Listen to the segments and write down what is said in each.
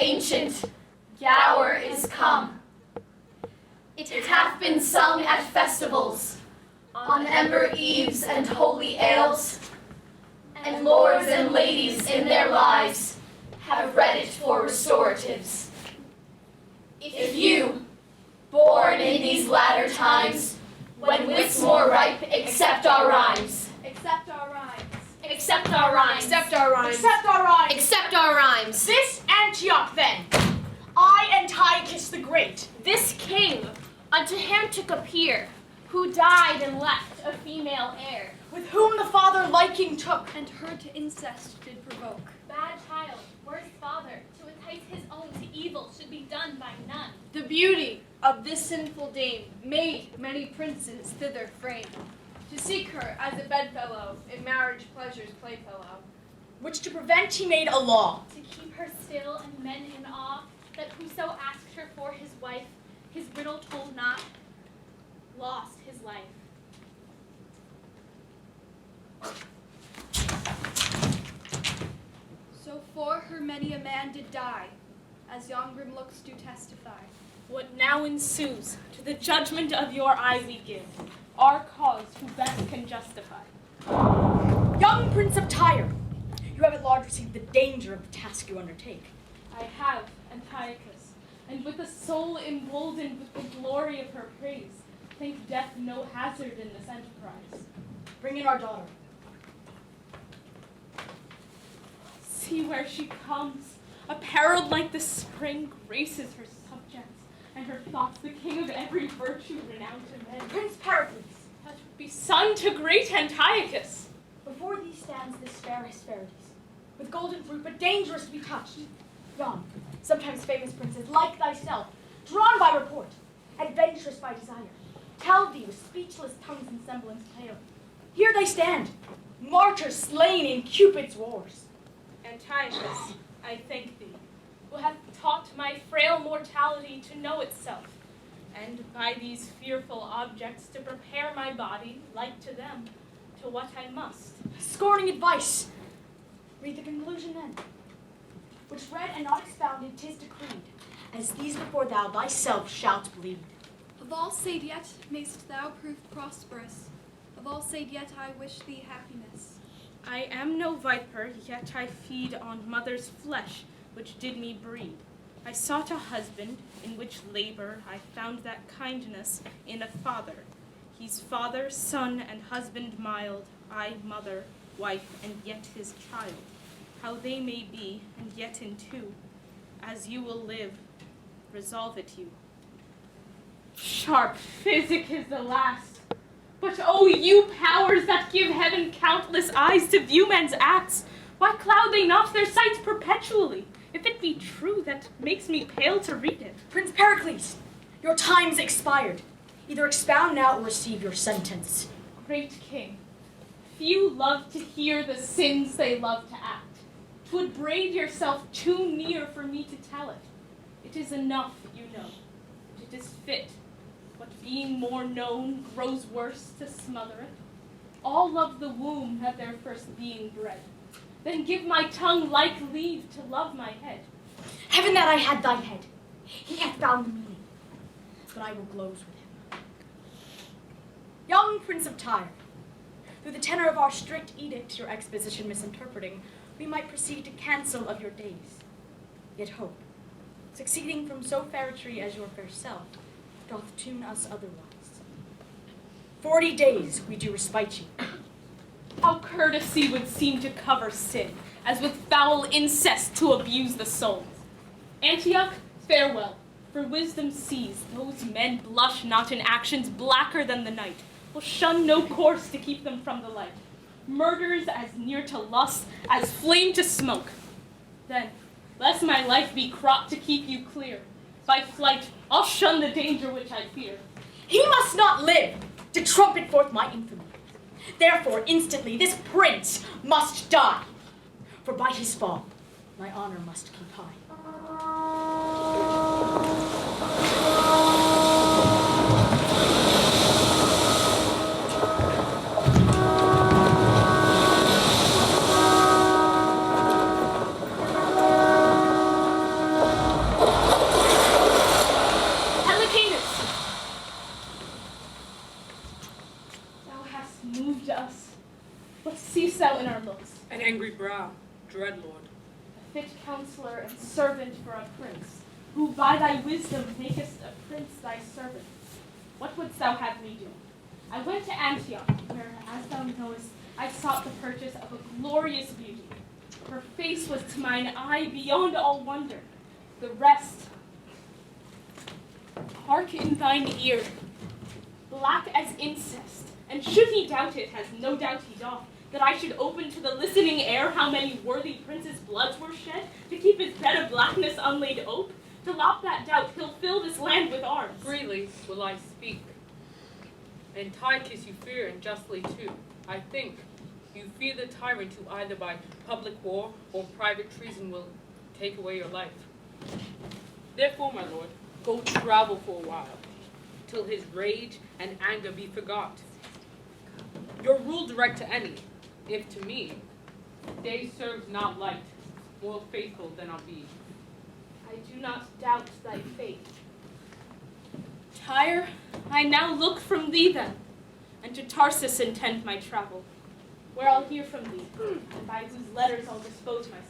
ancient, Gower is come. It hath been sung at festivals, on ember eves and holy ales, and lords and ladies in their lives have read it for restoratives. If you, born in these latter times, when wits more ripe, accept our rhymes. Accept our rhymes. Accept our rhymes. Accept our rhymes. Accept our rhymes. Accept our rhymes. This Antioch, then, I Antiochus the Great, this king, unto him took a peer, who died and left a female heir, with whom the father liking took, and her to incest did provoke. bad child, worse father, to entice his own to evil should be done by none. The beauty of this sinful dame made many princes thither frame, to seek her as a bedfellow, in marriage pleasure's playfellow. which to prevent he made a law. To keep her still and men in awe, that whoso asked her for his wife, his riddle told not, lost his life. So for her many a man did die, as yon grim looks do testify. What now ensues, to the judgment of your eye we give, our cause who best can justify. Young Prince of Tyre, you have at large received the danger of the task you undertake. I have, Antiochus, and with a soul emboldened with the glory of her praise, think death no hazard in this enterprise. Bring in our daughter. See where she comes, apparelled like the spring, graces her subjects, and her thoughts the king of every virtue renowned to men. Prince Pericles, That would be son to great Antiochus. before thee stands this fair Hesperides, with golden fruit, but dangerous to be touched. Yon, sometimes famous princes, like thyself, drawn by report, adventurous by desire, tell thee with speechless tongues and semblance pale. Here they stand, martyrs slain in Cupid's wars. Antiochus, I thank thee, who hath taught my frail mortality to know itself, and by these fearful objects to prepare my body, like to them, to what I must. Scorning advice, read the conclusion then, which read and not expounded, 'tis decreed, as these before thou thyself shalt bleed. Of all said yet mayst thou prove prosperous. Of all said yet I wish thee happiness. I am no viper, yet I feed on mother's flesh, which did me breed. I sought a husband, in which labor I found that kindness in a father. He's father, son, and husband mild, I mother, wife, and yet his child. How they may be, and yet in two, as you will live, resolve it you. Sharp physic is the last. But oh, you powers that give heaven countless eyes to view men's acts, why cloud they not their sights perpetually? If it be true, that makes me pale to read it. Prince Pericles, your time's expired. Either expound now or receive your sentence. Great king, few love to hear the sins they love to act. 'Twould braid yourself too near for me to tell it. It is enough, you know, but it is fit. What being more known grows worse to smother it. All love the womb at their first being bred. Then give my tongue like leave to love my head. Heaven that I had thy head. He hath found the meaning, but I will gloze with him. Young Prince of Tyre, through the tenor of our strict edict, your exposition misinterpreting, we might proceed to cancel of your days. Yet hope, succeeding from so fair a tree as your fair self, doth tune us otherwise. 40 days we do respite you. How courtesy would seem to cover sin, as with foul incest to abuse the soul. Antioch, farewell, for wisdom sees those men blush not in actions blacker than the night, will shun no course to keep them from the light. Murders as near to lust as flame to smoke. Then, lest my life be cropped to keep you clear, by flight I'll shun the danger which I fear. He must not live to trumpet forth my infamy. Therefore, instantly, this prince must die. For by his fall, my honor must keep high. thou in our looks? An angry brow, dread lord. A fit counselor and servant for a prince, who by thy wisdom makest a prince thy servant. What wouldst thou have me do? I went to Antioch, where, as thou knowest, I sought the purchase of a glorious beauty. Her face was to mine eye beyond all wonder. The rest, hark in thine ear, black as incest, and should he doubt it, as no doubt he doth, that I should open to the listening air how many worthy princes' bloods were shed, to keep his bed of blackness unlaid ope, to lop that doubt, he'll fill this land with arms. Freely will I speak. Antiochus you fear, and justly too. I think you fear the tyrant who either by public war or private treason will take away your life. Therefore, my lord, go travel for a while, till his rage and anger be forgot. Your rule direct to any, if to me, day serves not light, more faithful than I'll be. I do not doubt thy faith. Tyre, I now look from thee then, and to Tarsus intend my travel, where I'll hear from thee, and by whose letters I'll dispose myself.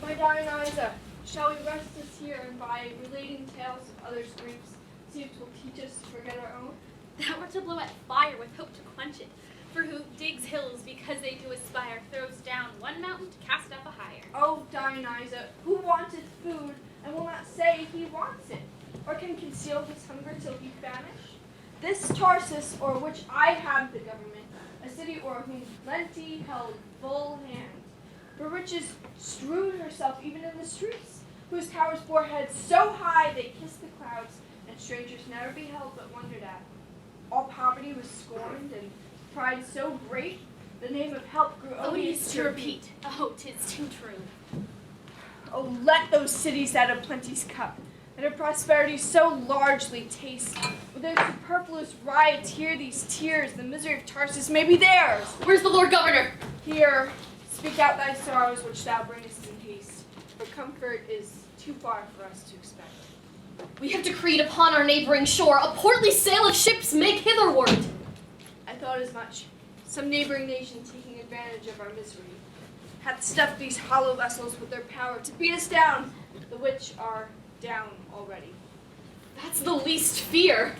My darling Thaisa, shall we rest us here and by relating tales of others' griefs, see if 'twill teach us to forget our own? Thou wert to blow at fire with hope to quench it. For who digs hills because they do aspire, throws down one mountain to cast up a higher. Oh, darling Thaisa, who wanteth food and will not say he wants it, or can conceal his hunger till he famish? This Tarsus, o'er which I have the government, a city o'er whom plenty held full hand, for riches strewed herself even in the streets, whose towers bore heads so high they kissed the clouds, and strangers never beheld but wondered at. All poverty was scorned, and pride so great, the name of help grew odious to repeat. Oh, 'tis too true. Oh, let those cities that of plenty's cup, and of prosperity so largely taste. With their superfluous riot hear these tears, the misery of Tarsus may be theirs. Where's the Lord Governor? Here, speak out thy sorrows which thou bringest in haste, for comfort is too far for us to expect. We have decreed upon our neighboring shore a portly sail of ships make hitherward. I thought as much. Some neighboring nation taking advantage of our misery hath stuffed these hollow vessels with their power to beat us down, the which are down already. That's the least fear.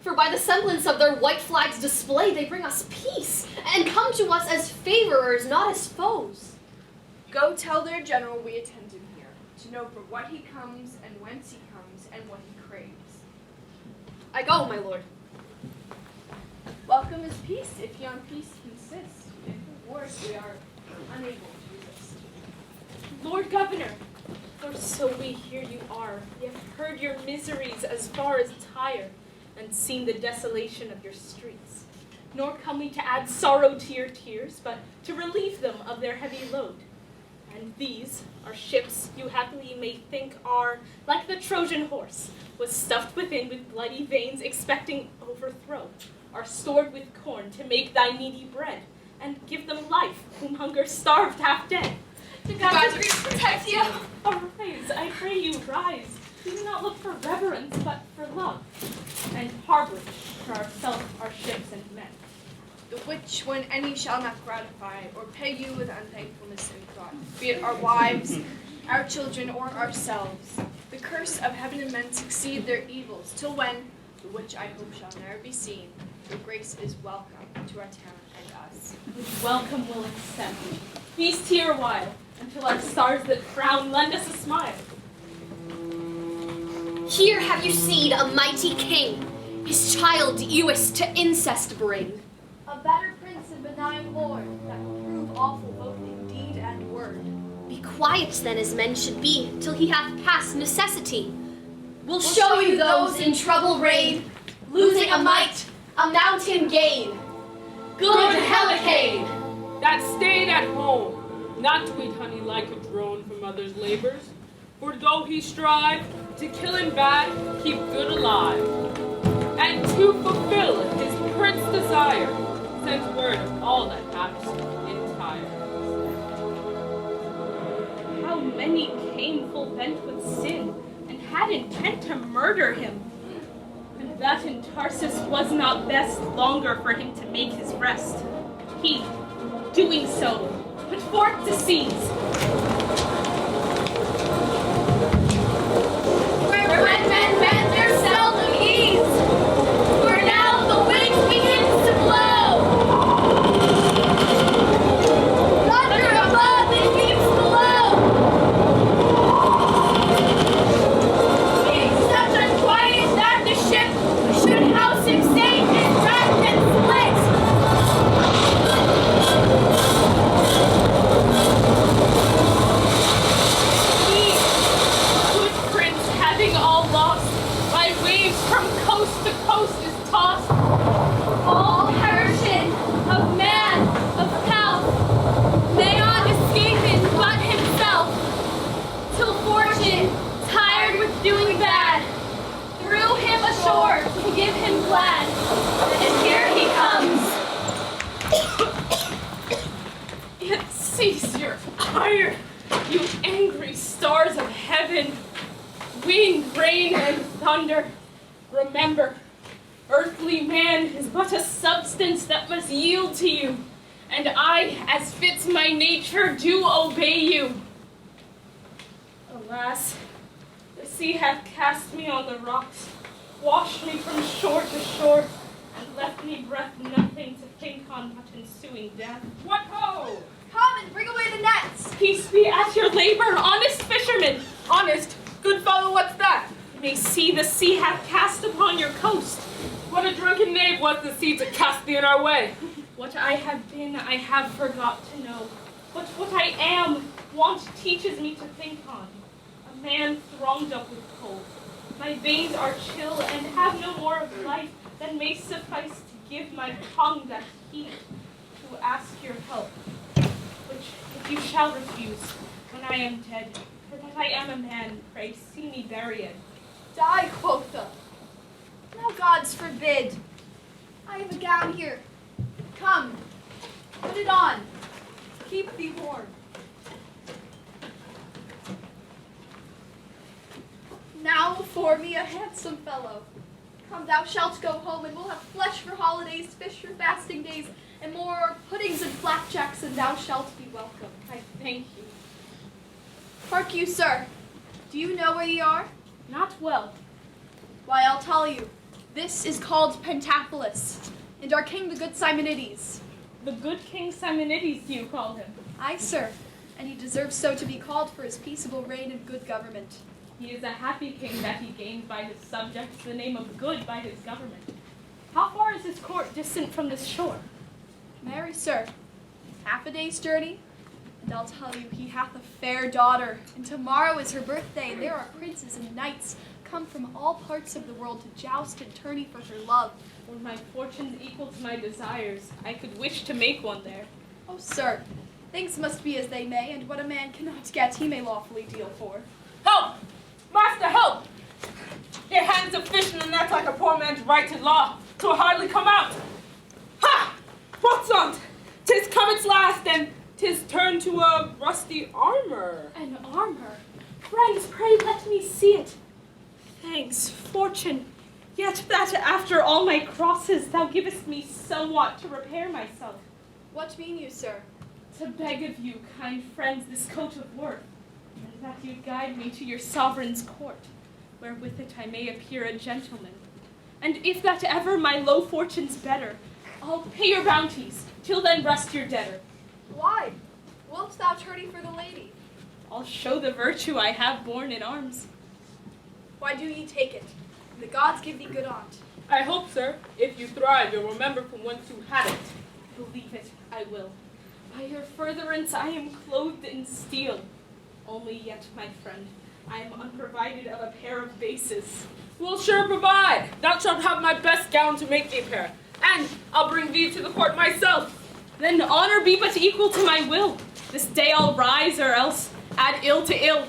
For by the semblance of their white flags display, they bring us peace, and come to us as favorers, not as foes. Go tell their general we attend him here, to know for what he comes, and whence he comes, and what he craves. I go, my lord. Welcome is peace, if ye on peace consist. If worse, we are unable to resist. Lord Governor, for so we hear you are, we have heard your miseries as far as Tyre, and seen the desolation of your streets. Nor come we to add sorrow to your tears, but to relieve them of their heavy load. And these, our ships, you happily may think are, like the Trojan horse, was stuffed within with bloody veins, expecting overthrow, are stored with corn to make thy needy bread, and give them life, whom hunger starved half dead. To God's grace protect you. Arise, I pray you, rise. We do not look for reverence, but for love, and harborage for ourselves, our ships, and men. The which when any shall not gratify, or pay you with unthankfulness in thought, be it our wives, our children, or ourselves, the curse of heaven and men succeed their evils, till when, the which I hope shall ne'er be seen, your grace is welcome to our town and us. Which welcome will accept. Feast here a while, until our stars that frown lend us a smile. Here have you seen a mighty king, his child Ewis to incest bring. A better prince and benign lord, that will prove awful both in deed and word. Be quiet then as men should be, till he hath passed necessity. We'll show you those in trouble reign, losing a might, a mountain gain. Good Helicade! That stayed at home, not to eat honey like a drone from others' labors. For though he strive to kill and bad, keep good alive, and to fulfill his prince desire, sends word of all that happens in time. many came full bent with sin, and had intent to murder him. And that in Tarsus was not best longer for him to make his rest. He, doing so, put forth to seize. Where when men bend their seldom ease, where now the wind begins to blow. Thunder above and beams below. Being such unquiet that the ship should house him safe is wrecked and split. To coast is tossed, All perishing of man, of health, may not escape it but himself, till fortune, tired with doing bad, threw him ashore to give him glad, and here he comes. Yet cease your ire, you angry stars of heaven, wind, rain, and thunder. Remember, earthly man is but a substance that must yield to you, and I, as fits my nature, do obey you. Alas, the sea hath cast me on the rocks, washed me from shore to shore, and left me breath nothing to think on but ensuing death. What ho! Come and bring away the nets. Peace be at your labor, honest fishermen! Honest, good fellow, what's that? May see the sea hath cast upon your coast. What a drunken knave was the sea to cast thee in our way. What I have been, I have forgot to know. But what I am, want teaches me to think on. A man thronged up with cold. My veins are chill, and have no more of life than may suffice to give my tongue that heat to ask your help. Which, if you shall refuse, when I am dead, for that I am a man, pray see me buried. Die, quotha. Now gods forbid. I have a gown here. Come, put it on. Keep thee warm. Now before me a handsome fellow. Come, thou shalt go home, and we'll have flesh for holidays, fish for fasting days, and more puddings and flapjacks, and thou shalt be welcome. I thank you. Hark you, sir. Do you know where ye are? Not well. Why, I'll tell you. This is called Pentapolis, and our king the good Simonides. The good King Simonides, you call him. Aye, sir, and he deserves so to be called for his peaceable reign and good government. He is a happy king that he gained by his subjects the name of good by his government. How far is his court distant from this shore? Marry, sir, half a day's journey, and I'll tell you, he hath a fair daughter, and tomorrow is her birthday, and there are princes and knights come from all parts of the world to joust and tourney for her love. Were my fortunes equal to my desires, I could wish to make one there. Oh, sir, things must be as they may, and what a man cannot get, he may lawfully deal for. Help! Master, help! Your hands are fishing in the net like a poor man's right in law. 'Twill hardly come out. Ha! What's on't? 'Tis come its last, and 'tis turned to a rusty armor. An armor? Friends, pray let me see it. Thanks, fortune. Yet that after all my crosses thou givest me somewhat to repair myself. What mean you, sir? To beg of you, kind friends, this coat of worth, and that you guide me to your sovereign's court, where with it I may appear a gentleman. And if that ever my low fortune's better, I'll pay your bounties, till then rest your debtor. Why? Wilt thou tourney for the lady? I'll show the virtue I have borne in arms. Why do ye take it? The gods give thee good aunt. I hope, sir, if you thrive, you'll remember from whence you had it. Believe it, I will. By your furtherance I am clothed in steel. Only yet, my friend, I am unprovided of a pair of bases. We'll sure provide. Thou shalt have my best gown to make thee a pair, and I'll bring thee to the court myself. Then honor be but equal to my will. This day I'll rise, or else add ill to ill.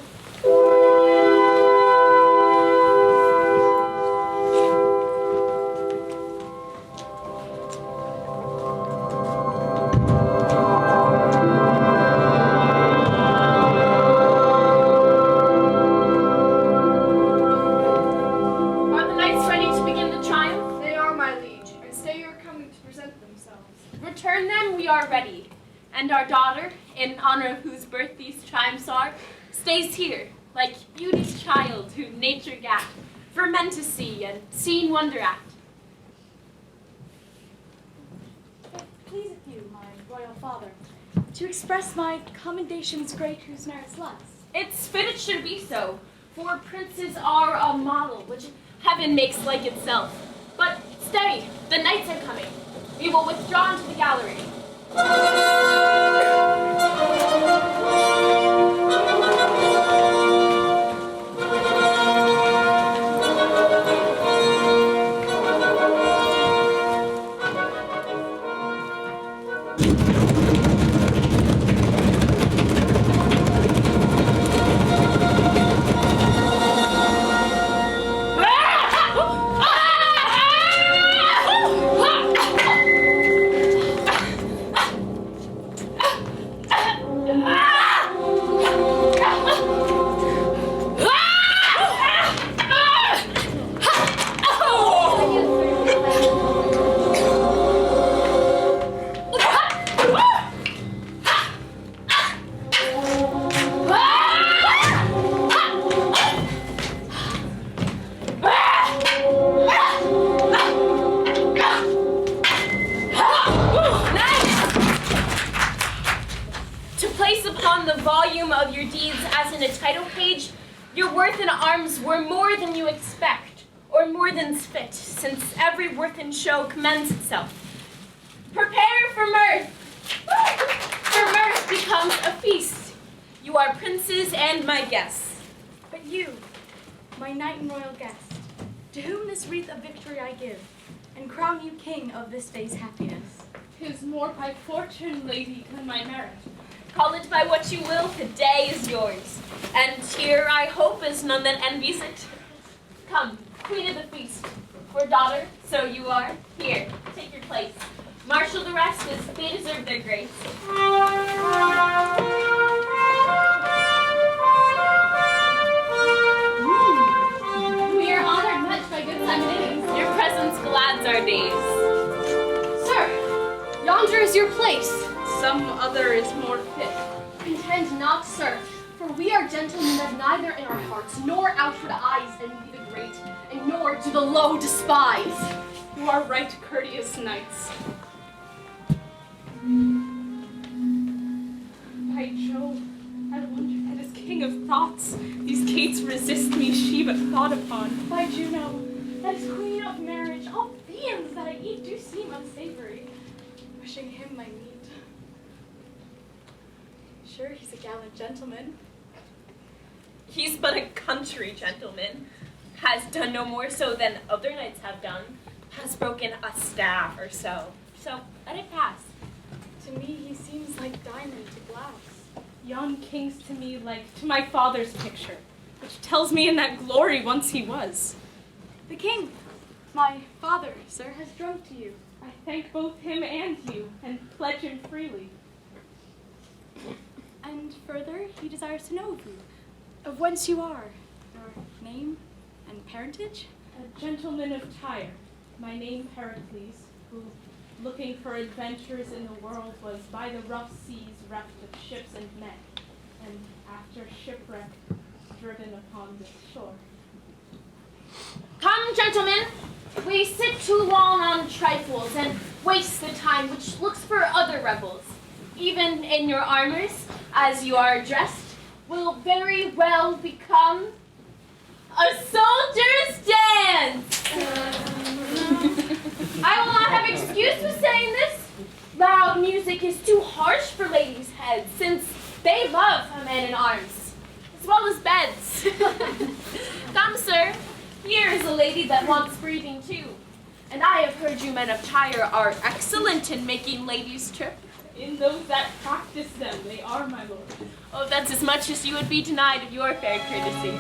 present themselves. Return them, we are ready. And our daughter, in honor of whose birth these chimes are, stays here, like beauty's child who nature gat, for men to see and seeing wonder at. It pleaseth you, my royal father, to express my commendations great whose merits less. It's fit it should be so, for princes are a model which heaven makes like itself. But stay, the knights are coming. We will withdraw into the gallery. Show commends itself. Prepare for mirth! For mirth becomes a feast. You are princes and my guests. But you, my knight and royal guest, to whom this wreath of victory I give, and crown you king of this day's happiness. 'Tis more by fortune, lady, than my merit. Call it by what you will, the day is yours. And here, I hope, is none that envies it. Come, queen of the feast. For daughter, so you are. Here, take your place. Marshal the rest as they deserve their grace. We are honored much by good Simonides. Your presence glads our days. Sir, yonder is your place. Some other is more fit. Contend not, sir, for we are gentlemen that neither in our hearts nor outward eyes envy the great, and nor do the low despise. You are right, courteous knights. By Jove, I wonder that as king of thoughts, these gates resist me, she but thought upon. By Juno, as queen of marriage, all viands that I eat do seem unsavory. Wishing him my meat. Sure, he's a gallant gentleman. He's but a country gentleman. Has done no more so than other knights have done. Has broken a staff or so. So let it pass. To me, he seems like diamond to glass. Yon king's to me like to my father's picture, which tells me in that glory once he was. The king, my father, sir, has drunk to you. I thank both him and you, and pledge him freely. And further, he desires to know of you, of whence you are, your name and parentage. A gentleman of Tyre, my name Pericles, who, looking for adventures in the world, was by the rough seas reft of ships and men, and after shipwreck, driven upon this shore. Come, gentlemen. We sit too long on trifles and waste the time which looks for other rebels. Even in your armors, as you are dressed, will very well become a soldier's dance. I will not have excuse for saying this. Loud music is too harsh for ladies' heads, since they love a man in arms, as well as beds. Come, sir. Here is a lady that wants breathing too. And I have heard you men of Tyre are excellent in making ladies trip. In those that practice them, they are, my lord. Oh, that's as much as you would be denied of your fair courtesy.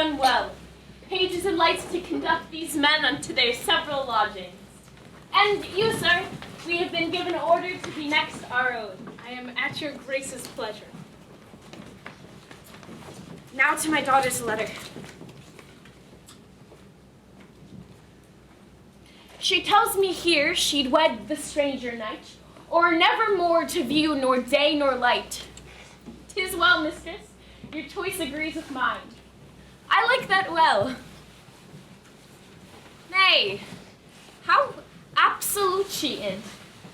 done well. Pages and lights to conduct these men unto their several lodgings. And you, sir, we have been given order to be next our own. I am at your grace's pleasure. Now to my daughter's letter. She tells me here she'd wed the stranger knight, or never more to view nor day nor light. 'Tis well, mistress, your choice agrees with mine. I like that well. Nay, how absolute she is,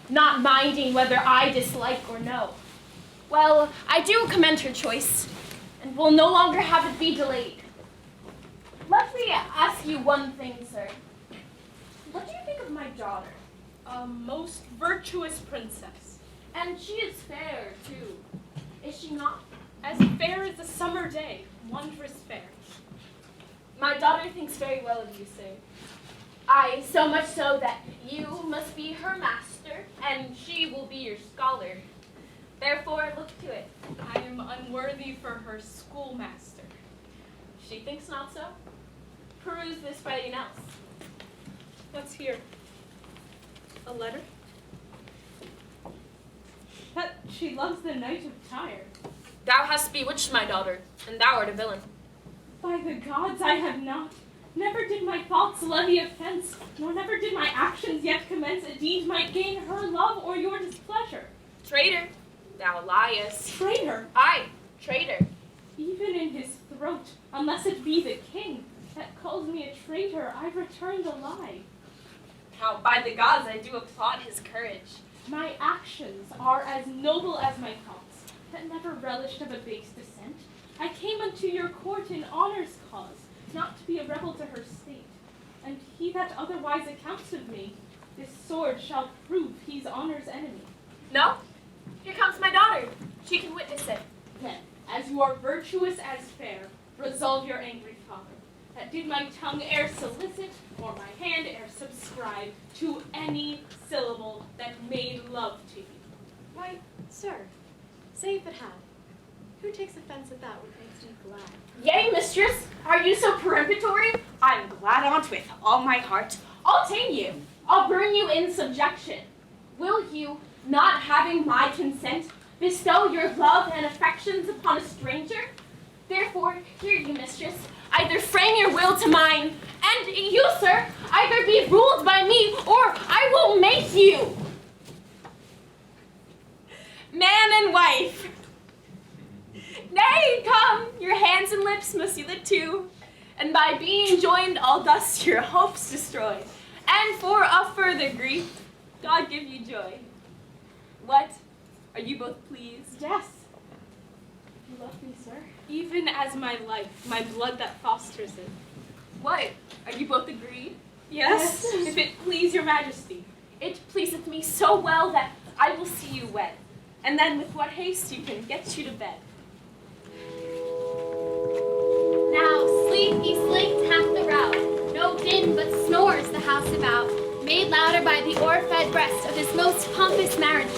not minding whether I dislike or no. Well, I do commend her choice, and will no longer have it be delayed. Let me ask you one thing, sir. What do you think of my daughter? A most virtuous princess. And she is fair, too. Is she not? As fair as a summer day, wondrous fair. My daughter thinks very well of you, sir. Aye, so much so that you must be her master, and she will be your scholar. Therefore, look to it. I am unworthy for her schoolmaster. She thinks not so. Peruse this writing else. What's here? A letter? That she loves the knight of Tyre. Thou hast bewitched my daughter, and thou art a villain. By the gods, I have not. Never did my thoughts levy offense, nor never did my actions yet commence a deed might gain her love or your displeasure. Traitor, thou liest. Traitor, Aye, traitor. even in his throat, unless it be the king that calls me a traitor, I return the lie. Now, by the gods, I do applaud his courage. My actions are as noble as my thoughts, that never relished of a base descent. I came unto your court in honor's cause, not to be a rebel to her state. And he that otherwise accounts of me, this sword shall prove he's honor's enemy. No? Here comes my daughter. She can witness it. Then, as you are virtuous as fair, resolve your angry father, that did my tongue e'er solicit, or my hand e'er subscribe to any syllable that made love to you. Why, sir, say if it had. Who takes offense at that which makes you glad? Yea, mistress, are you so peremptory? I'm glad on't with all my heart. I'll tame you. I'll bring you in subjection. Will you, not having my consent, bestow your love and affections upon a stranger? Therefore, hear you, mistress, either frame your will to mine, and you, sir, either be ruled by me, or I will make you man and wife. Nay, come, your hands and lips must see the two, and by being joined, all thus your hopes destroy. And for a further grief, God give you joy. What? Are you both pleased? Yes, You love me, sir? even as my life, my blood that fosters it. What? Are you both agreed? Yes, if it please your majesty. It pleaseth me so well that I will see you wed, and then with what haste you can get you to bed. Now sleep ye slaked hath the rout, no din but snores the house about, made louder by the o'er-fed breast of this most pompous marriage.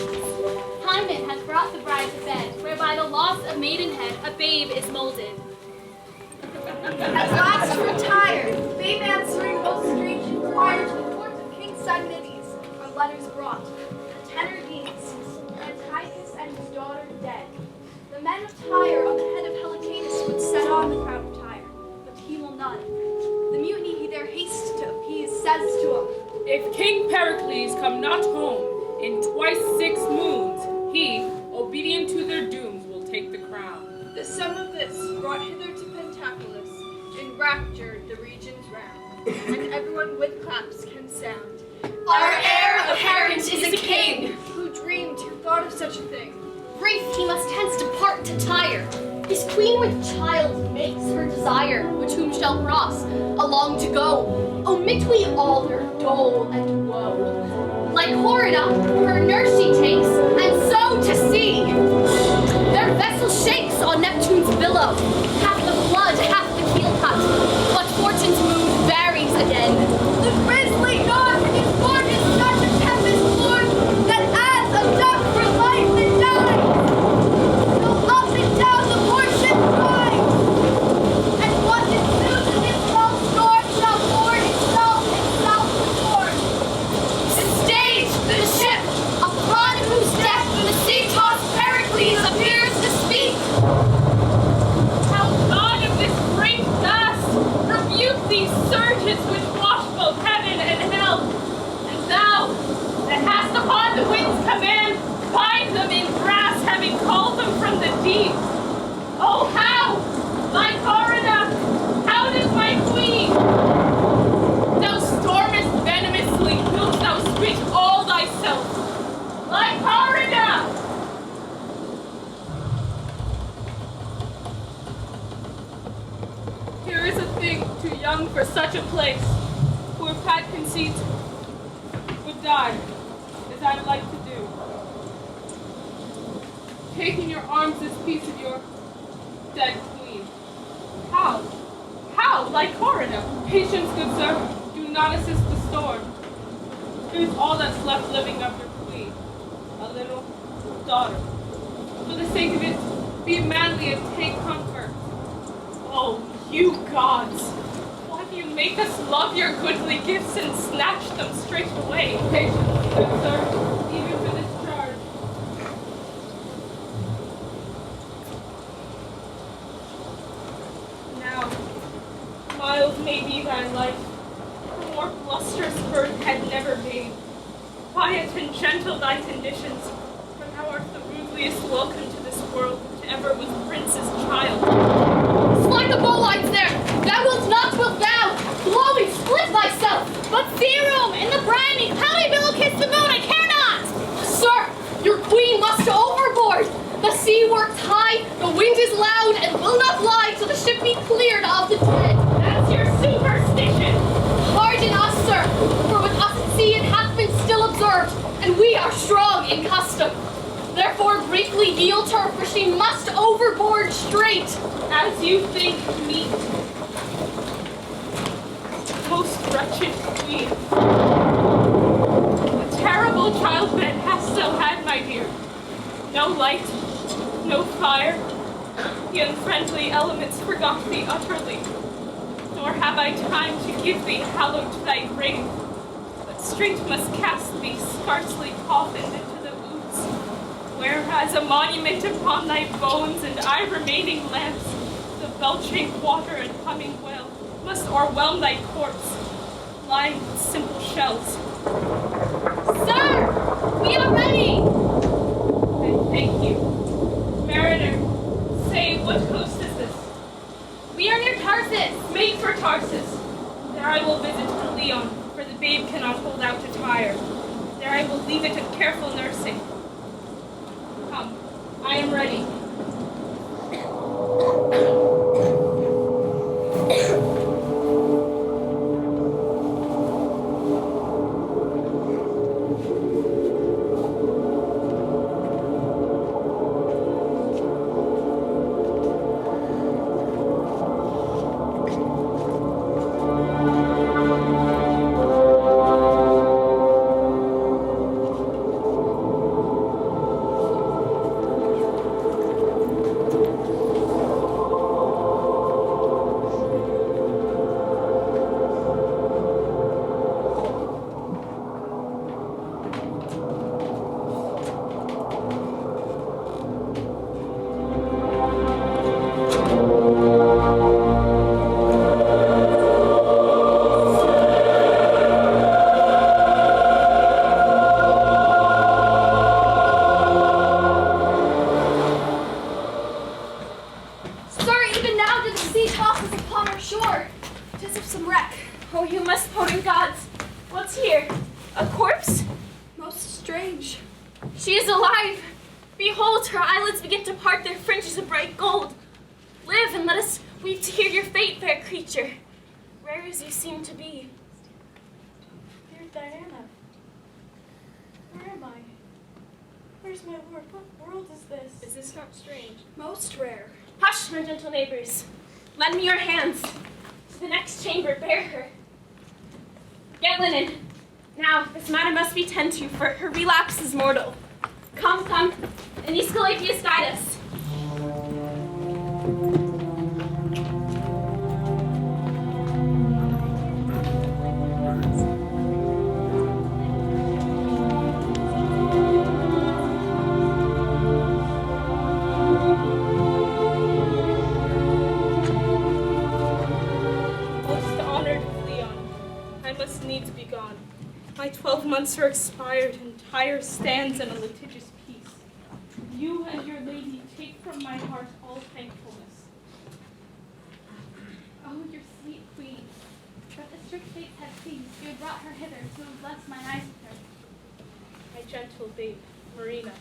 Hymen hath brought the bride to bed, where by the loss of maidenhead a babe is molded. At last to retire, babe answering most strange inquiry to the court of King Simonides, are letters brought. The tenor reads, Antiochus and his daughter dead. The men of Tyre on the head of Helicanus would set on the crown of Tyre, but he will none. The mutiny he there hastes to appease says to him, If King Pericles come not home in twice 6 moons, he, obedient to their dooms, will take the crown. The sum of this brought hither to Pentapolis, enraptured the regions round, and everyone with claps can sound. Our heir apparent is a king. Who dreamed, who thought of such a thing? Brief he must hence depart to Tyre. His queen with child makes her desire, which whom shall cross, along to go. Omit we all their dole and woe. Like Horida, her nurse she takes, and so to sea. Their vessel shakes on Neptune's billow, half the flood, half the keel cut. But fortune's mood varies again. The grisly god is born in such a tempest lord, that as a duck for life and dies, so up and down the warship rides. And what is command, bind them in brass, having called them from the deep. Oh, how, my Corina, how does my queen? Thou stormest venomously, wilt thou speak all thyself? My Corina! Here is a thing too young for such a place, who if had conceit, would die, as I like to do. Take in your arms this piece of your dead queen. How? How? Like Corina. Patience, good sir. Do not assist the storm. It is all that's left living of your queen. A little daughter. For the sake of it, be manly and take comfort. Oh, you gods! Why do you make us love your goodly gifts and snatch them straight away? Patience, good sir, even for this charge. Now, mild may be thy life, the more blusterous birth had never made. Quiet and gentle thy conditions, for thou art the rudeliest welcome to this world which ever was prince's child. Slide the bowlines there! Thou wilt not, wilt thou! Blowy, split thyself! But serum in the briny! How will kiss the moon, I care not! Sir, your queen must overboard! The sea works high, the wind is loud, and will not lie till the ship be cleared of the dead. That's your superstition! Pardon us, sir, for with us at sea it hath been still observed, and we are strong in custom. Therefore briefly yield her, for she must overboard straight. As you think meet. Most wretched queen. A terrible childbed hast thou had, my dear. No light, no fire. The unfriendly elements forgot thee utterly. Nor have I time to give thee hallowed to thy grave, but straight must cast thee scarcely coffined into the ooze, where as a monument upon thy bones and I remaining lamps, the belching water and humming well must o'erwhelm thy corpse, lying with simple shells. Sir, we are ready! I thank you. Mariner, say, what coast is this? We are near Tarsus. Make for Tarsus. There I will visit Eliot, for the babe cannot hold out to Tyre. There I will leave it in careful nursing. Come, I am ready. Oh, you most potent gods! What's here? A corpse? Most strange. She is alive! Behold, her eyelids begin to part, their fringes of bright gold. Live, and let us weep to hear your fate, fair creature, rare as you seem to be. Dear Diana, where am I? Where's my lord? What world is this? Is this not strange? Most rare. Hush, my gentle neighbors. Lend me your hands. To the next chamber, bear her. Get linen. Now, this matter must be tended to, for her relapse is mortal. Come, come, and Aesculapius guide us. Most honored Leon, I must needs be gone. My 12 months are expired, and Tyre stands in a litigious peace. You and your lady take from my heart all thankfulness. Oh, your sweet queen. But the strict fates had ceased. You had brought her hither to bless mine eyes with her. My gentle babe, Marina,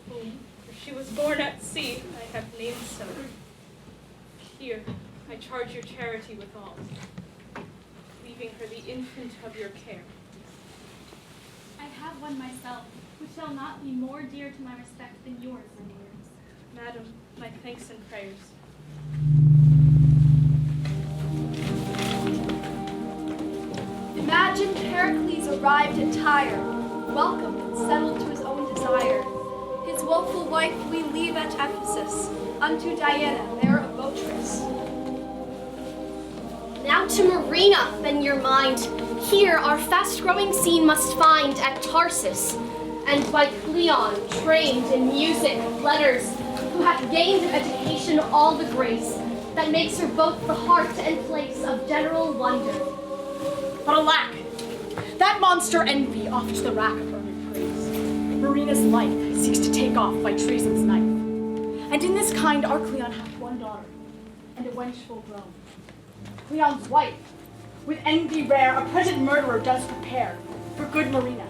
whom, for she was born at sea, I have named so. Here, I charge your charity withal, leaving her the infant of your care. I have one myself, which shall not be more dear to my respect than yours, my dears. Madam, my thanks and prayers. Imagine Pericles arrived at Tyre, welcome and settled to his own desire. His woeful wife we leave at Ephesus, unto Diana, there a votress. Now to Marina, bend your mind. Here our fast-growing scene must find at Tarsus, and by Cleon, trained in music, letters, who hath gained of education all the grace that makes her both the heart and place of general wonder. But alack, that monster envy oft the rack of earned praise. Marina's life seeks to take off by treason's knife. And in this kind our Cleon hath one daughter, and a wench full grown. Cleon's wife, with envy rare, a present murderer does prepare for good Marina,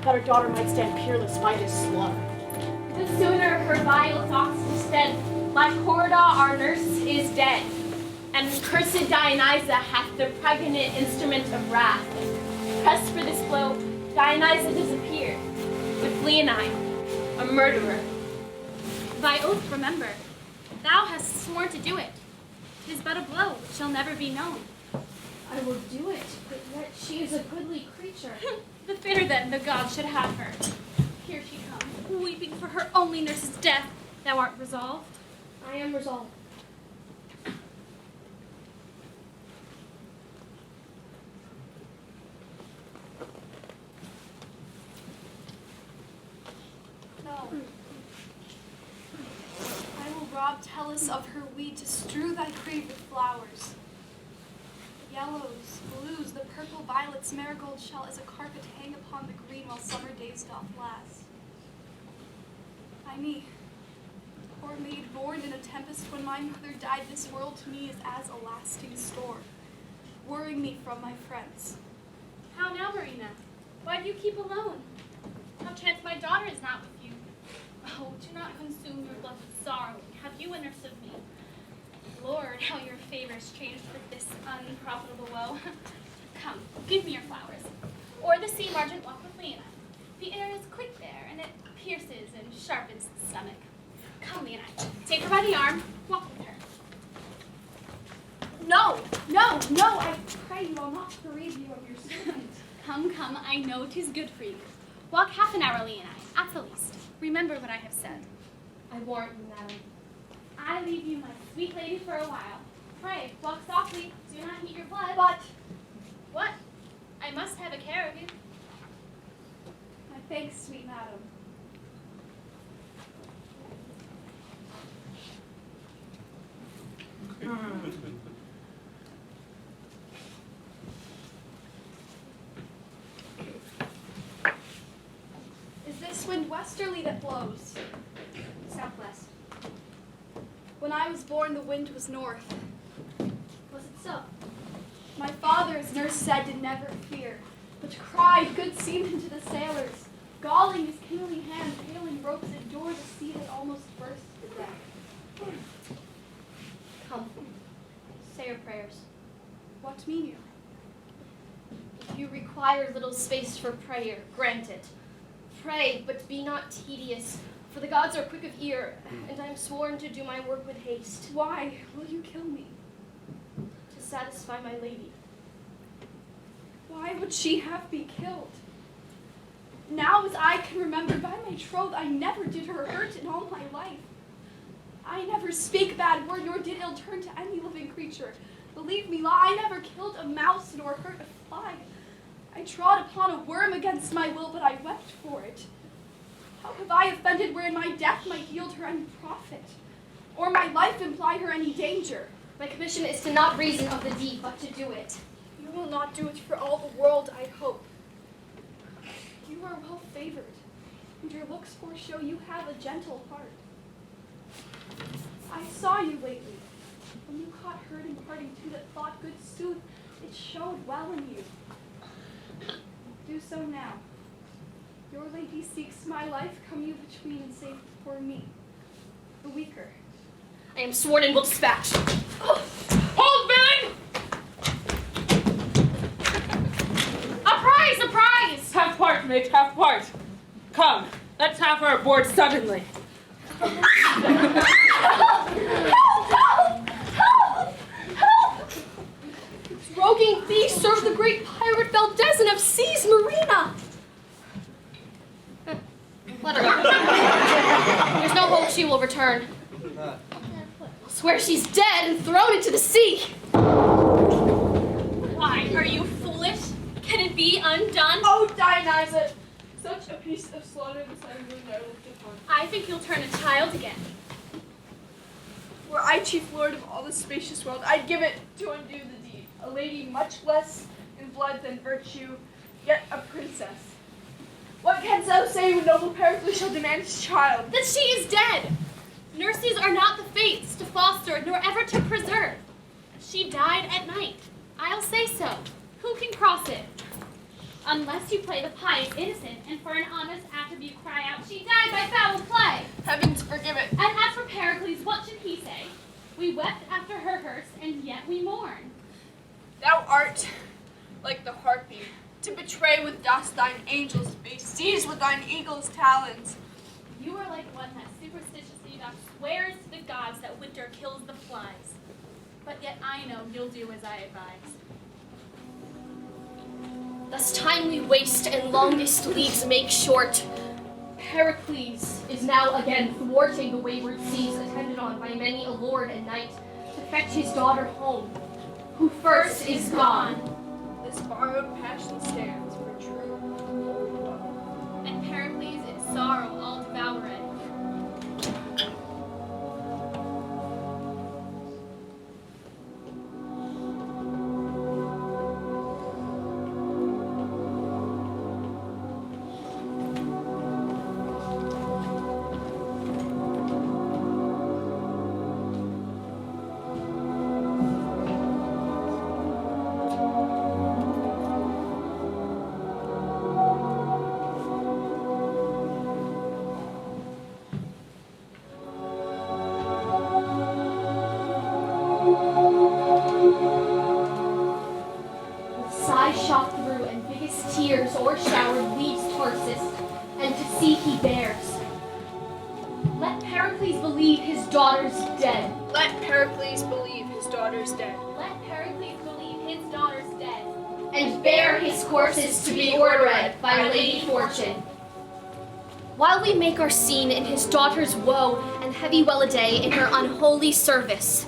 that her daughter might stand peerless by this slaughter. The sooner her vile thoughts instead, my Corda, our nurse, is dead, and cursed Dionysa hath the pregnant instrument of wrath. Pressed for this blow, Dionysa disappeared, with Leonine, a murderer. Thy oath remember. Thou hast sworn to do it. 'Tis but a blow which shall never be known. I will do it, but yet she is a goodly creature. The fitter then the gods should have her. Here she comes, weeping for her only nurse's death. Thou art resolved? I am resolved. No. I will rob Tellus of her weed to strew thy grave with flowers. The yellows, blues, the purple violets, marigold shall as a carpet hang upon the green while summer days doth last. Ay me, poor maid born in a tempest when my mother died, this world to me is as a lasting store, worrying me from my friends. How now, Marina? Why do you keep alone? How chance my daughter is not with you? Oh, do not consume your blood with sorrow. Have you a nurse of me? Lord, how your favors changed with this unprofitable woe. Come, give me your flowers. Or the sea margin walk with Leonine. The air is quick there, and it pierces and sharpens the stomach. Come, Leonine, take her by the arm, walk with her. No, no, no, I pray you, I'll not bereave you of your servant. Come, come, I know 'tis good for you. Walk half an hour, Leonine, at the least. Remember what I have said. I warrant you, madam. I leave you, my sweet lady, for a while. Pray, walk softly, do not heat your blood. But What? I must have a care of you. my thanks, sweet madam. Is this wind westerly that blows? Southwest. When I was born, the wind was north. Was it so? My father, as nurse said, did never fear, but cried good seamen to the sailors, galling his kingly hands, hailing ropes that endured a sea that almost burst the deck. Come, say your prayers. What mean you? If you require little space for prayer, grant it. Pray, but be not tedious, for the gods are quick of ear, and I am sworn to do my work with haste, Why will you kill me? to satisfy my lady. Why would she have me killed? Now as I can remember, by my troth, I never did her hurt in all my life. I never speak bad word, nor did ill turn to any living creature. Believe me, I never killed a mouse, nor hurt a fly. I trod upon a worm against my will, but I wept for it. How have I offended wherein my death might yield her any profit, or my life imply her any danger? My commission is to not reason of the deed, but to do it. You will not do it for all the world, I hope. wavered, and your looks foreshow you have a gentle heart. I saw you lately, when you caught herd in parting two that thought good sooth, it showed well in you. Do so now. Your lady seeks my life, come you between and save for me, the weaker. I am sworn and will dispatch. Hold, villain! A prize, a prize! Have part, mate, have part. Come, let's have her aboard suddenly. Roguing thieves serve the great pirate Valdez and have seized Marina. Let her go. There's no hope she will return. I'll swear she's dead and thrown into the sea. Why, are you foolish? Can it be undone? Oh, Dionysa! Such a piece of slaughter the sun moon never looked upon. I think you'll turn a child again. Were I chief lord of all the spacious world, I'd give it to undo the deed. A lady much less in blood than virtue, yet a princess. What canst thou say when noble Pericles shall demand his child? That she is dead. Nurses are not the fates to foster nor ever to preserve. She died at night. I'll say so. Who can cross it? Unless you play the pious innocent and for an honest attribute cry out, she died by foul play. Heavens forgive it. And as for Pericles, what should he say? We wept after her hearse, and yet we mourn. Thou art like the harpy, to betray with dust thine angel's face, seize with thine eagle's talons. You are like one that superstitiously doth swears to the gods that winter kills the flies. But yet I know you'll do as I advise. Thus time we waste and longest leagues make short. Pericles is now again thwarting the wayward seas, attended on by many a lord and knight, to fetch his daughter home, who first is gone. This borrowed passion stands for true. And Pericles in sorrow all Davoren. Shot through and biggest tears o'ershowered leaves Tarsus, and to sea he bears. Let Pericles believe his daughter's dead. Let Pericles believe his daughter's dead. Let Pericles believe his daughter's dead. And bear his corpses to be ordered by Lady Fortune. While we make our scene in his daughter's woe and heavy well-a-day in her unholy service.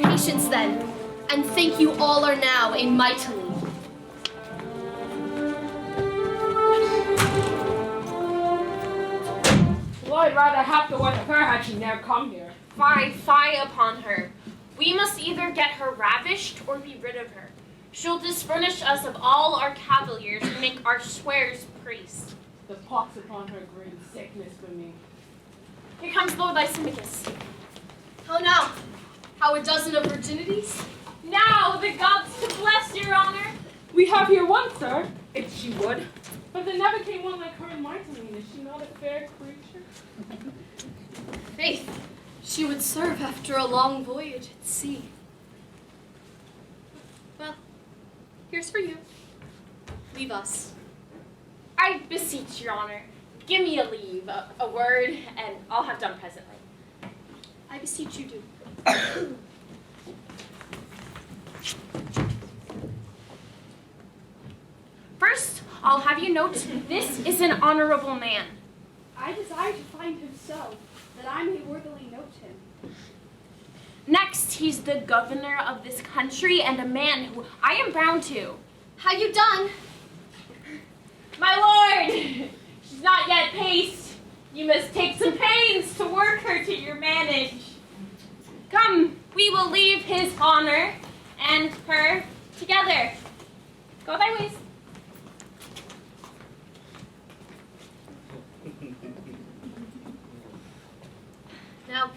Patience then, and think you all are now in mightily. Well, I'd rather have the one of her had she ne'er come here. Fie, fie upon her. We must either get her ravished or be rid of her. She'll disfurnish us of all our cavaliers and make our swears priests. The pox upon her great sickness for me. Here comes Lord Lysimachus. How now? How a dozen of virginities? Now the gods to bless your honor. We have here one, sir, if she would. But there never came one like her in Mytilene. Is she not a fair creature? Faith, she would serve after a long voyage at sea. Well, here's for you. Leave us. I beseech your honor, give me a leave, a word, and I'll have done presently. I beseech you do. First, I'll have you note, this is an honorable man. I desire to find him so, that I may worthily note him. Next, he's the governor of this country and a man who I am bound to. How you done? My lord, she's not yet paced. You must take some pains to work her to your manage. Come, we will leave his honor and her together. Go thy ways.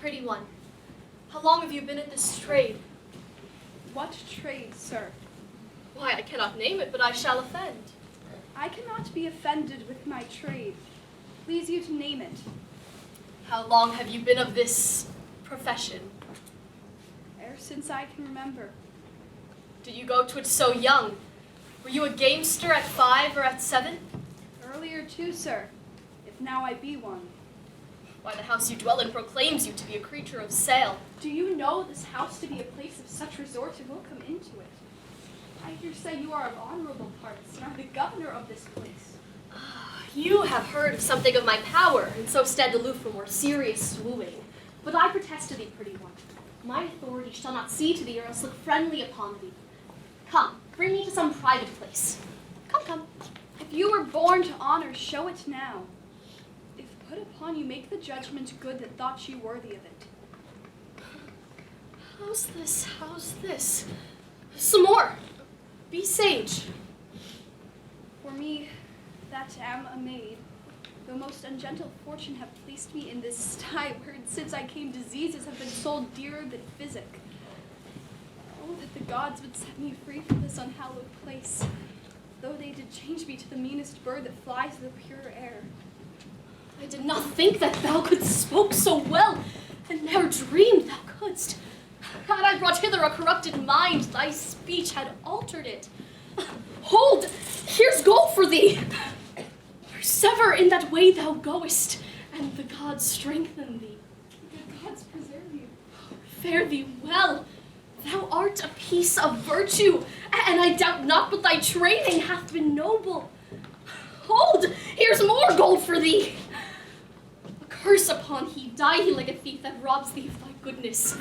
pretty one. How long have you been at this trade? What trade, sir? Why, I cannot name it, but I shall offend. I cannot be offended with my trade. Please you to name it. How long have you been of this profession? Ever since I can remember. Did you go to it so young? Were you a gamester at 5 or at 7? Earlier too, sir, if now I be one. Why, the house you dwell in proclaims you to be a creature of sail. Do you know this house to be a place of such resort and will come into it? I hear say you are of honorable parts and are the governor of this place. You have heard something of my power, and so stand aloof from more serious wooing. But I protest to thee, pretty one. My authority shall not see to thee, or else look friendly upon thee. Come, bring me to some private place. Come, come. If you were born to honor, show it now. If put upon you, make the judgment good that thought you worthy of it. How's this? How's this? Some more. Be sage. For me, that am a maid, though most ungentle fortune have placed me in this sty, where since I came diseases have been sold dearer than physic. Oh, that the gods would set me free from this unhallowed place, though they did change me to the meanest bird that flies the pure air. I did not think that thou couldst spoke so well, and never dreamed thou couldst. Had I brought hither a corrupted mind, thy speech had altered it. Hold! Here's gold for thee! Persever in that way thou goest, and the gods strengthen thee. The gods preserve you. Fare thee well. Thou art a piece of virtue, and I doubt not but thy training hath been noble. Hold! Here's more gold for thee. A curse upon he, die he like a thief that robs thee of thy goodness.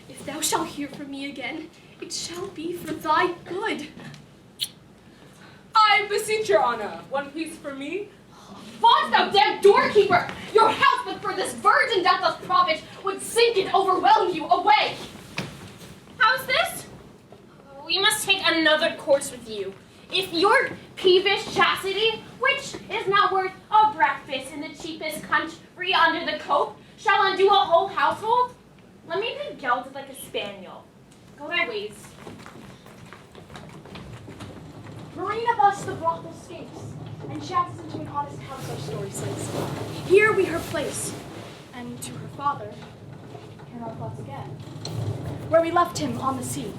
If thou shalt hear from me again, it shall be for thy good. I beseech your honor, one piece for me. Fond thou damned doorkeeper! Your house but for this virgin that doth profit would sink and overwhelm you away! How's this? We must take another course with you. If your peevish chastity, which is not worth a breakfast in the cheapest country under the cope, shall undo a whole household, let me be gelded like a spaniel. Go thy ways. Marina thus the brothel escapes, and chances into an honest house, our story says. Here we her place, and to her father, here our thoughts again. Where we left him on the sea.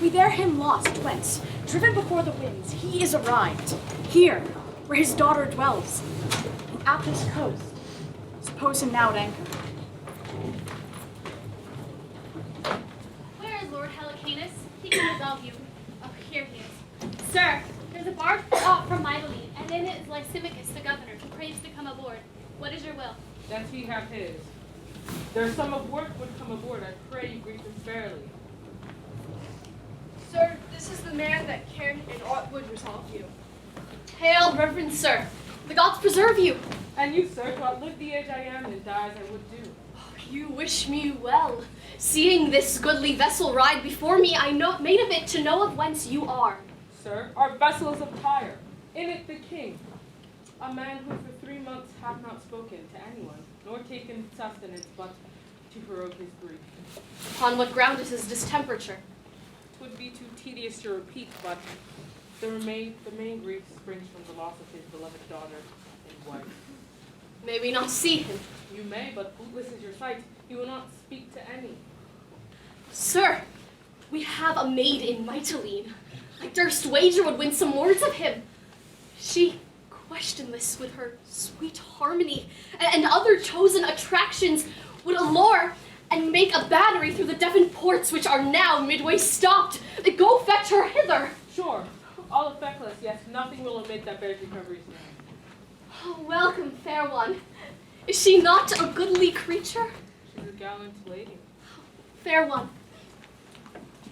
We there him lost, whence, driven before the winds, he is arrived. Here, where his daughter dwells, and at this coast, suppose him now at anchor. Where is Lord Helicanus? He can resolve you. Oh, here he is. Sir, there's a barge from Mytilene, and in it is Lysimachus, the governor, who craves to come aboard. What is your will? That he have his. There's some of work would come aboard. I pray you greet them fairly. Sir, this is the man that can and ought would resolve you. Hail, reverend sir. The gods preserve you. And you, sir, to outlive the age I am and die as I would do. You wish me well. Seeing this goodly vessel ride before me, I made of it to know of whence you are. Sir, our vessel is of Tyre. In it the king, a man who for 3 months hath not spoken to anyone, nor taken sustenance but to heroic his grief. Upon what ground is his distemperature? 'Twould be too tedious to repeat, but the main grief springs from the loss of his beloved daughter and wife. May we not see him? You may, but bootless is your sight. He will not speak to any. Sir, we have a maid in Mytilene. I durst wager would win some words of him. She, questionless with her sweet harmony and other chosen attractions, would allure and make a battery through the Devon ports which are now midway stopped. Go fetch her hither. Sure, all effectless, yes, nothing will omit that bears recovery's name. Oh, welcome, fair one. Is she not a goodly creature? She's a gallant lady. Fair one.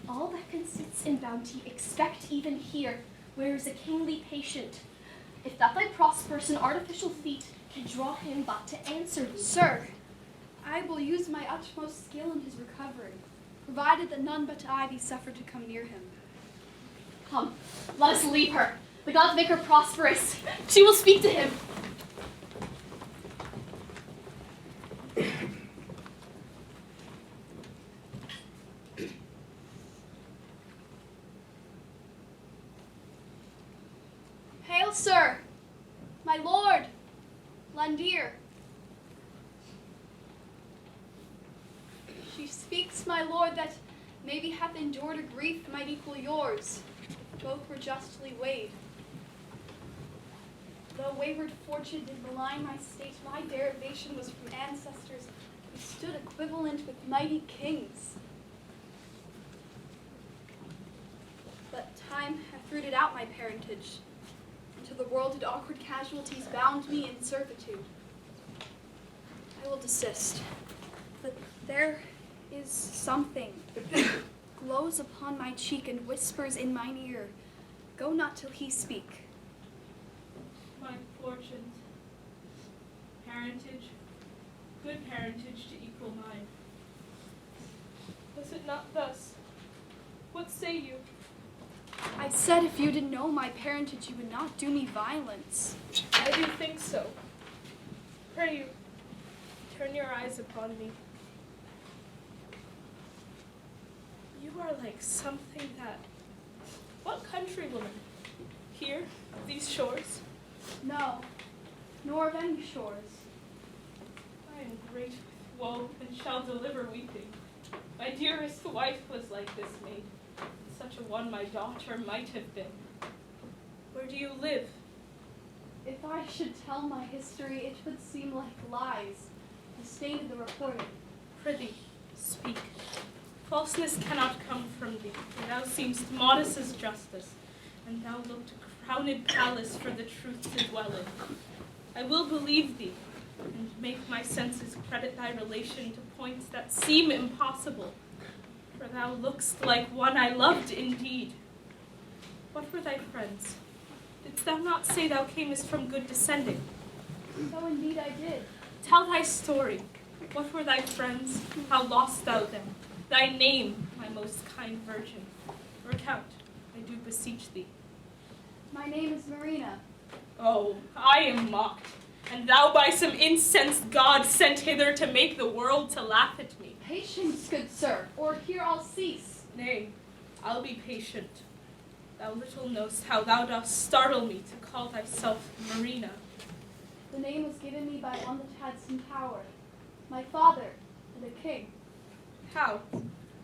All that consists in bounty, expect even here, where is a kingly patient. If that thy prosperous and artificial feet can draw him but to answer thee. Sir, I will use my utmost skill in his recovery, provided that none but I be suffered to come near him. Come, let us leave her. The gods make her prosperous. She will speak to him. child, sir! My lord! Landir! She speaks, my lord, that maybe hath endured a grief might equal yours. Both were justly weighed. Though wayward fortune did malign my state, my derivation was from ancestors who stood equivalent with mighty kings. But time hath rooted out my parentage, and to the world did awkward casualties bound me in servitude. I will desist, but there is something glows upon my cheek and whispers in mine ear, go not till he speak. My fortunes, parentage, good parentage to equal mine. Was it not thus? What say you? I said if you did know my parentage, you would not do me violence. I do think so. Pray you, turn your eyes upon me. You are like something that... What countrywoman? Here, these shores? No, nor of any shores. I am great with woe and shall deliver weeping. My dearest wife was like this maid. Such a one my daughter might have been. Where do you live? If I should tell my history, it would seem like lies, the state of the reporter. Prithee, speak. Falseness cannot come from thee, for thou seemst modest as justice, and thou looked a crowned palace for the truth to dwell in. I will believe thee, and make my senses credit thy relation to points that seem impossible, for thou lookst like one I loved indeed. What were thy friends? Didst thou not say thou camest from good descending? So indeed I did. Tell thy story. What were thy friends? How lost thou them? Thy name, my most kind virgin. Recount, I do beseech thee. My name is Marina. Oh, I am mocked, and thou by some incensed god sent hither to make the world to laugh at me. Patience, good sir, or here I'll cease. Nay, I'll be patient. Thou little knowst how thou dost startle me to call thyself Marina. The name was given me by one that had some power. My father, and a king. How?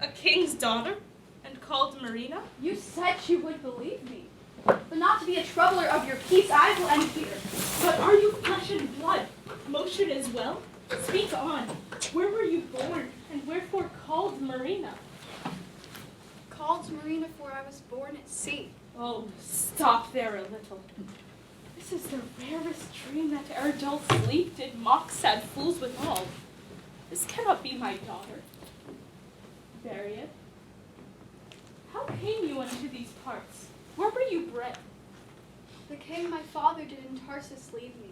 A king's daughter? And called Marina? You said you would believe me. But not to be a troubler of your peace, I will end here. But are you flesh and blood? Motion as well? Speak on. Where were you born, and wherefore called Marina? Called Marina, for I was born at sea. Oh, stop there a little. This is the rarest dream that ere dull sleep did mock sad fools withal. This cannot be my daughter. Eliot, how came you unto these parts? Where were you bred? The king my father did in Tarsus leave me,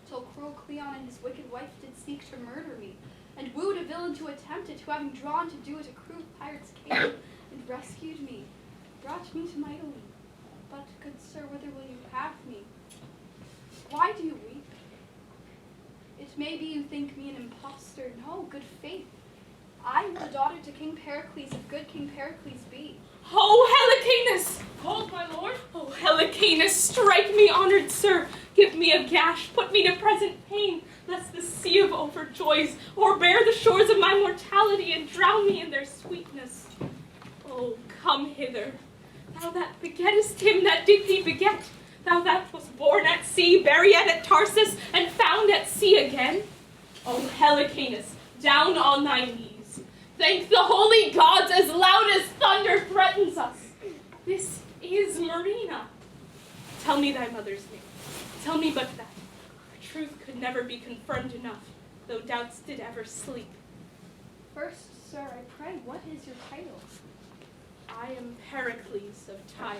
till cruel Cleon and his wicked wife did seek to murder me, and wooed a villain to attempt it, who having drawn to do it, a crew of pirates came and rescued me, brought me to my own. But, good sir, whither will you have me? Why do you weep? It may be you think me an impostor. No, good faith. I am the daughter to King Pericles, if good King Pericles be. Oh, Helicanus! Hold, my lord. Oh, Helicanus, strike me, honored sir. Give me a gash, put me to present pain, lest the sea of overjoys o'erbear the shores of my mortality and drown me in their sweetness. Oh, come hither, thou that begettest him that did thee beget, thou that was born at sea, buried at Tarsus, and found at sea again. Oh, Helicanus, down on thy knees. Thank the holy gods as loud as thunder threatens us. This is Marina. Tell me thy mother's name. Tell me but that. Truth could never be confirmed enough, though doubts did ever sleep. First, sir, I pray, what is your title? I am Pericles of Tyre.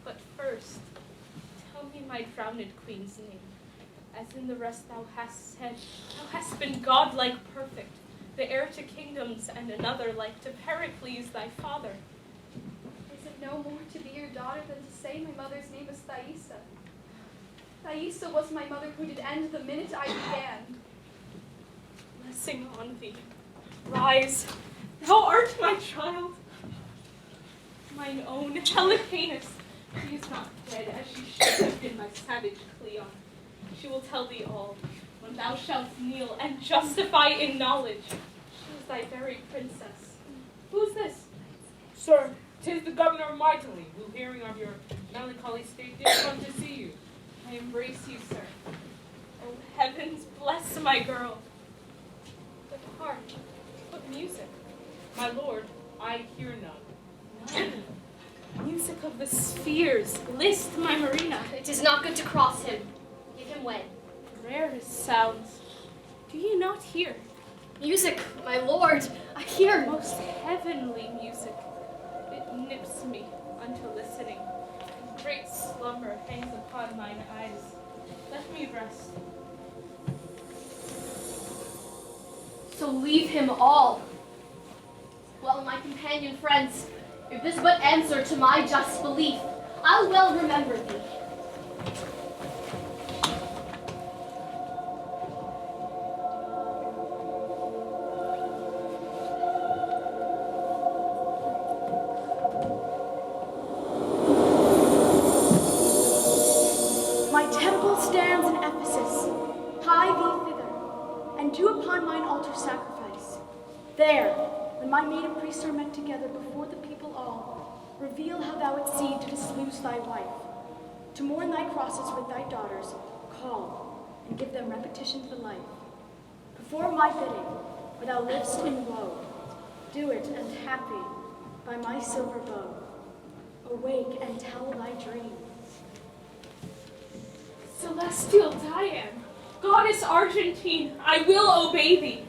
But first, tell me my drowned queen's name. As in the rest thou hast said, thou hast been godlike perfect, the heir to kingdoms, and another like to Pericles thy father. Is it no more to be your daughter than to say my mother's name is Thaisa? Thaisa was my mother who did end the minute I began. Blessing on thee. Rise, thou art my child. Mine own Helicanus. She is not dead as she should have been, my savage Cleon. She will tell thee all, when thou shalt kneel and justify in knowledge. She is thy very princess. Who's this? Sir, 'tis the governor of Mytilene, who, hearing of your melancholy state, did come to see you. I embrace you, sir. Oh, heavens bless my girl. But hark, what music? My lord, I hear none. None. Music of the spheres. List, my Marina. It is not good to cross him. Give him way. Rarest sounds. Do ye not hear? Music, my lord, I hear. Most heavenly music. It nips me unto listening. Great slumber hangs upon mine eyes. Let me rest. So leave him all. Well, my companion friends, if this but answer to my just belief, I'll well remember thee. My temple stands in Ephesus. Hie thee thither, and do upon mine altar sacrifice. There, when my maiden priests are met together before the people all, reveal how thou at sea didst lose thy wife. To mourn thy crosses with thy daughters, call, and give them repetition for life. Perform my bidding, where thou livest in woe. Do it, and happy, by my silver bow. Awake and tell thy dream. Celestial Diane, goddess Argentine, I will obey thee.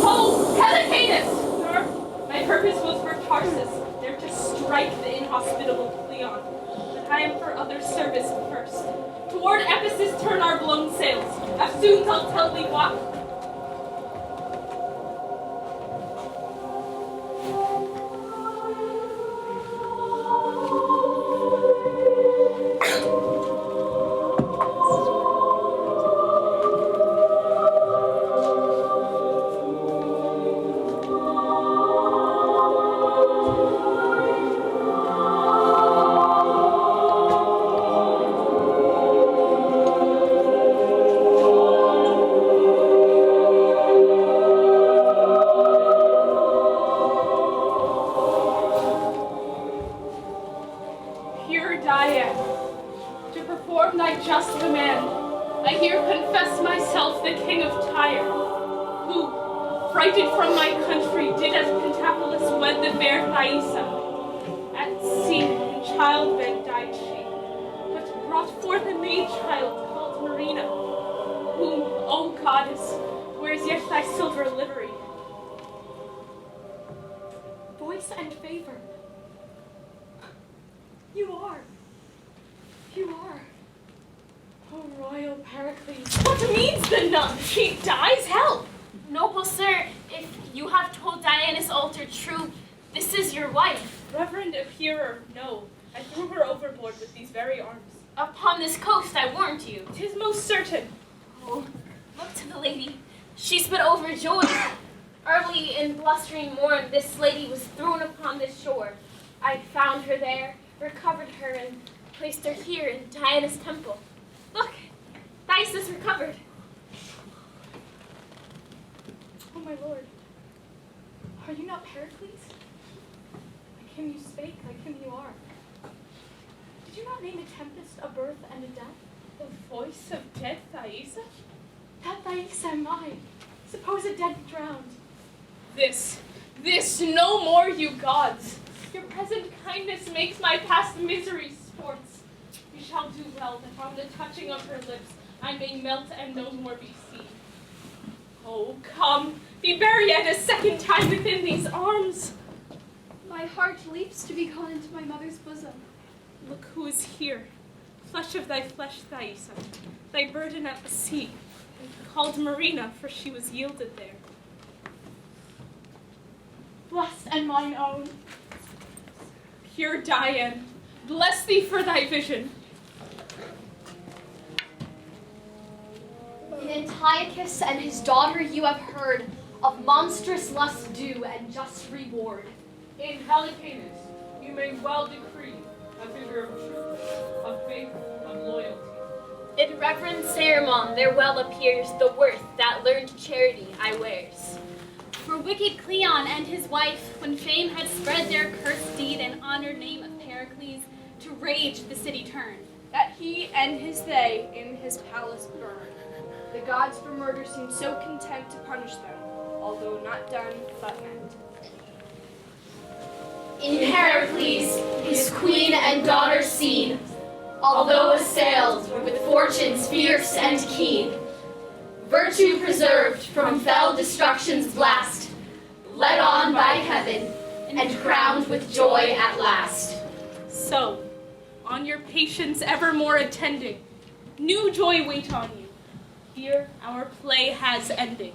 Ho, Helicanus! Sir, my purpose was for Tarsus, there to strike the inhospitable Cleon. But I am for other service first. Toward Ephesus turn our blown sails. Eftsoons I'll tell thee what. Frighted from my country, did as Pentapolis wed the fair Thaisa. At sea, in childbed died she, but brought forth a maid child called Marina, whom, O goddess, wears yet thy silver livery. Voice and favor. You are. O royal Pericles, what means the nun? She dies? Help! Noble sir, if you have told Diana's altar true, this is your wife. Reverend Appearer, no. I threw her overboard with these very arms. Upon this coast, I warned you. 'Tis most certain. Oh, look to the lady. She's but overjoyed. Early in blustering morn, this lady was thrown upon this shore. I found her there, recovered her, and placed her here in Diana's temple. Look, Thaisa's recovered. Oh, my lord, are you not Pericles? Like him you spake, like him you are. Did you not name a tempest, a birth, and a death? The voice of dead Thaisa? That Thaisa am I, supposed dead and drowned. This, no more, you gods. Your present kindness makes my past misery sports. You shall do well that from the touching of her lips I may melt and no more be seen. Oh, come, be buried yet a second time within these arms. My heart leaps to be gone into my mother's bosom. Look who is here, flesh of thy flesh, Thaisa, thy burden at the sea, and called Marina, for she was yielded there. Blessed and mine own. Pure Diane, bless thee for thy vision. In Antiochus and his daughter you have heard, of monstrous lust due and just reward. In Halicanus, you may well decree a figure of truth, of faith, of loyalty. In Reverend Cerimon there well appears the worth that learned charity I wears. For wicked Cleon and his wife, when fame had spread their cursed deed and honored name of Pericles, to rage the city turned. That he and his they in his palace burned. The gods for murder seemed so content to punish them, although not done but meant. In Pericles, his queen and daughter seen, although assailed with fortunes fierce and keen, virtue preserved from fell destruction's blast, led on by heaven, and crowned with joy at last. So, on your patience evermore attending, new joy wait on you. Here our play has ending.